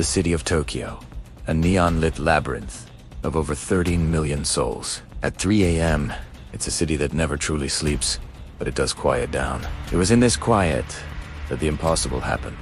The city of Tokyo, a neon-lit labyrinth of over 13 million souls. At 3 a.m., it's a city that never truly sleeps, but it does quiet down. It was in this quiet that the impossible happened.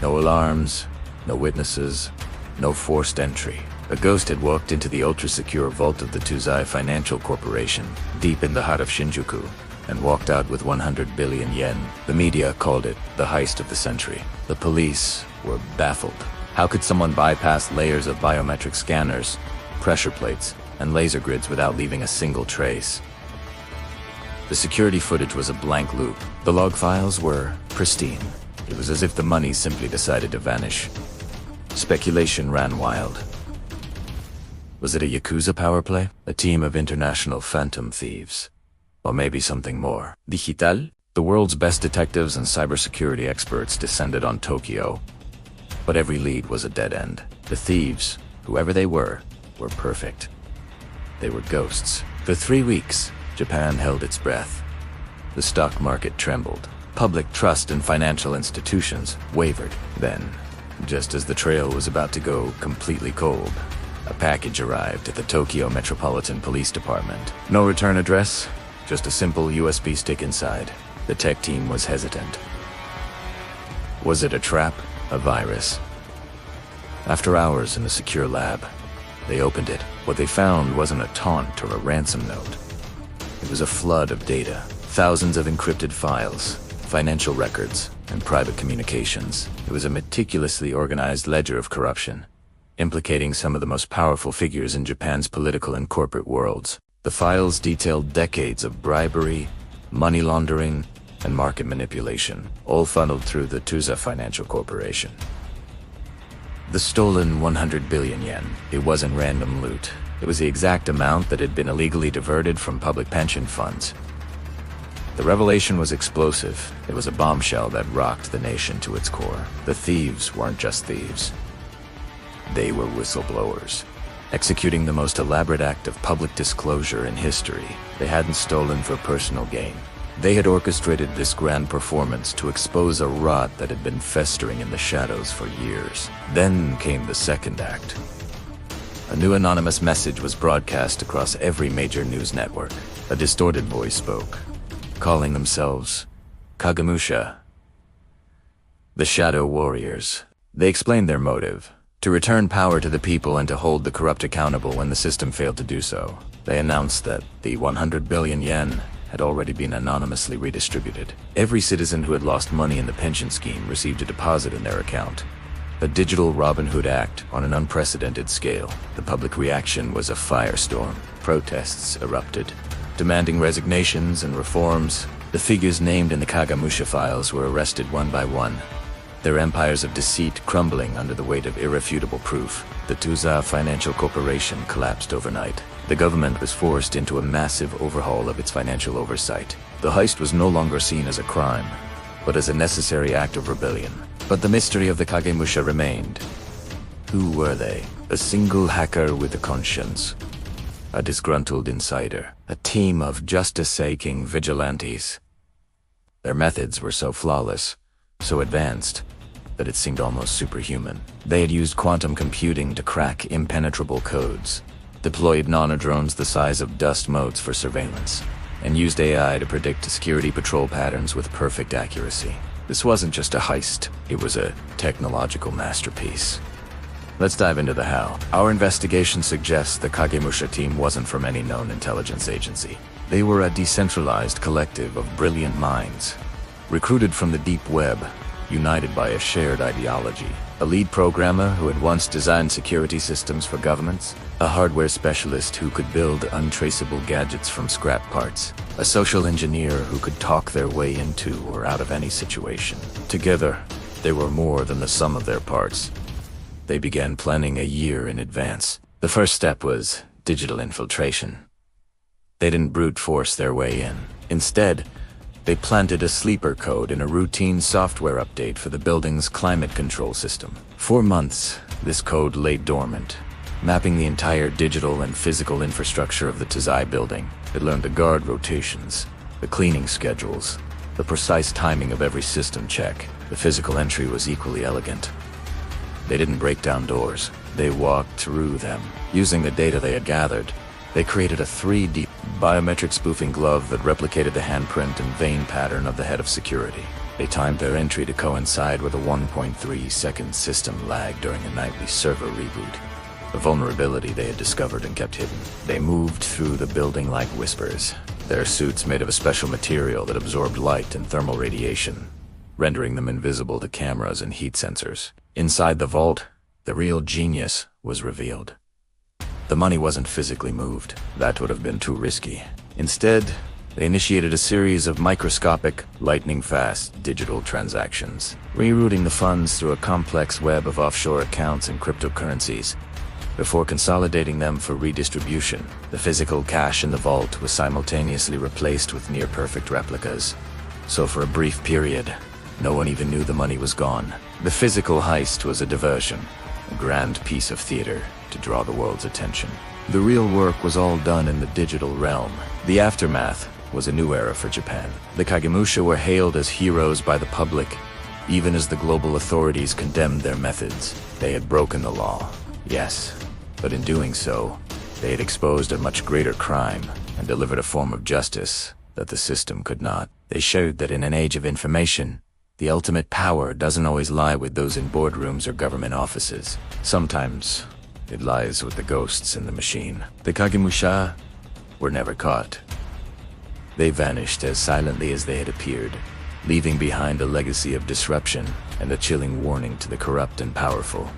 No alarms, no witnesses, no forced entry. A ghost had walked into the ultra-secure vault of the Tuzai Financial Corporation, deep in the heart of Shinjuku, and walked out with 100 billion yen. The media called it the heist of the century. The police were baffled. How could someone bypass layers of biometric scanners, pressure plates, and laser grids without leaving a single trace? The security footage was a blank loop. The log files were pristine. It was as if the money simply decided to vanish. Speculation ran wild. Was it a Yakuza power play? A team of international phantom thieves? Or maybe something more? Digital? The world's best detectives and cybersecurity experts descended on Tokyo. But every lead was a dead end. The thieves, whoever they were perfect. They were ghosts. For 3 weeks, Japan held its breath. The stock market trembled. Public trust in financial institutions wavered. Then, just as the trail was about to go completely cold, a package arrived at the Tokyo Metropolitan Police Department. No return address, just a simple USB stick inside. The tech team was hesitant. Was it a trap? A virus? After hours in a secure lab, they opened it. What they found wasn't a taunt or a ransom note. It was a flood of data. Thousands of encrypted files, financial records, and private communications. It was a meticulously organized ledger of corruption, implicating some of the most powerful figures in Japan's political and corporate worlds. The files detailed decades of bribery, money laundering, and market manipulation, all funneled through the Tuzai Financial Corporation. The stolen 100 billion yen, it wasn't random loot. It was the exact amount that had been illegally diverted from public pension funds. The revelation was explosive. It was a bombshell that rocked the nation to its core. The thieves weren't just thieves. They were whistleblowers, executing the most elaborate act of public disclosure in history. They hadn't stolen for personal gain. They had orchestrated this grand performance to expose a rot that had been festering in the shadows for years. Then came the second act. A new anonymous message was broadcast across every major news network. A distorted voice spoke, calling themselves Kagemusha, the Shadow Warriors. They explained their motive: to return power to the people and to hold the corrupt accountable when the system failed to do so. They announced that the 100 billion yen had already been anonymously redistributed. Every citizen who had lost money in the pension scheme received a deposit in their account. A digital Robin Hood act on an unprecedented scale. The public reaction was a firestorm. Protests erupted, demanding resignations and reforms. The figures named in the Kagemusha files were arrested one by one, their empires of deceit crumbling under the weight of irrefutable proof. The Tuzai Financial Corporation collapsed overnight. The government was forced into a massive overhaul of its financial oversight. The heist was no longer seen as a crime, but as a necessary act of rebellion. But the mystery of the Kagemusha remained. Who were they? A single hacker with a conscience, a disgruntled insider, a team of justice-seeking vigilantes. Their methods were so flawless, so advanced, that it seemed almost superhuman. They had used quantum computing to crack impenetrable codes, deployed nanodrones the size of dust motes for surveillance, and used AI to predict security patrol patterns with perfect accuracy. This wasn't just a heist, it was a technological masterpiece. Let's dive into the how. Our investigation suggests the Kagemusha team wasn't from any known intelligence agency. They were a decentralized collective of brilliant minds, recruited from the deep web, united by a shared ideology. A lead programmer who had once designed security systems for governments, a hardware specialist who could build untraceable gadgets from scrap parts, a social engineer who could talk their way into or out of any situation. Together, they were more than the sum of their parts. They began planning a year in advance. The first step was digital infiltration. They didn't brute force their way in. Instead, they planted a sleeper code in a routine software update for the building's climate control system. For months, this code lay dormant, mapping the entire digital and physical infrastructure of the Tuzai building. It learned the guard rotations, the cleaning schedules, the precise timing of every system check. The physical entry was equally elegant. They didn't break down doors. They walked through them. Using the data they had gathered, they created a 3D biometric spoofing glove that replicated the handprint and vein pattern of the head of security. They timed their entry to coincide with a 1.3-second system lag during a nightly server reboot. A vulnerability they had discovered and kept hidden. They moved through the building like whispers, their suits made of a special material that absorbed light and thermal radiation, rendering them invisible to cameras and heat sensors. Inside the vault, the real genius was revealed. The money wasn't physically moved. That would have been too risky. Instead, they initiated a series of microscopic, lightning-fast digital transactions, rerouting the funds through a complex web of offshore accounts and cryptocurrencies. Before consolidating them for redistribution, the physical cash in the vault was simultaneously replaced with near-perfect replicas. So for a brief period, no one even knew the money was gone. The physical heist was a diversion, a grand piece of theater to draw the world's attention. The real work was all done in the digital realm. The aftermath was a new era for Japan. The Kagemusha were hailed as heroes by the public, even as the global authorities condemned their methods. They had broken the law, yes, but in doing so, they had exposed a much greater crime and delivered a form of justice that the system could not. They showed that in an age of information, the ultimate power doesn't always lie with those in boardrooms or government offices. Sometimes, it lies with the ghosts in the machine. The Kagemusha were never caught. They vanished as silently as they had appeared, leaving behind a legacy of disruption and a chilling warning to the corrupt and powerful.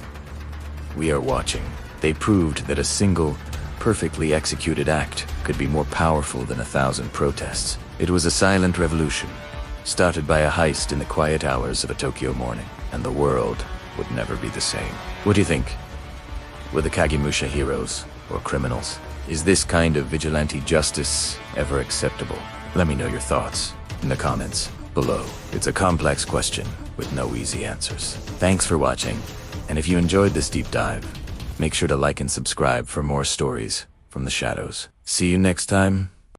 We are watching. They proved that a single, perfectly executed act could be more powerful than 1,000 protests. It was a silent revolution, started by a heist in the quiet hours of a Tokyo morning, and the world would never be the same. What do you think? Were the Kagemusha heroes or criminals? Is this kind of vigilante justice ever acceptable? Let me know your thoughts in the comments below. It's a complex question with no easy answers. Thanks for watching, and if you enjoyed this deep dive, make sure to like and subscribe for more stories from the shadows. See you next time.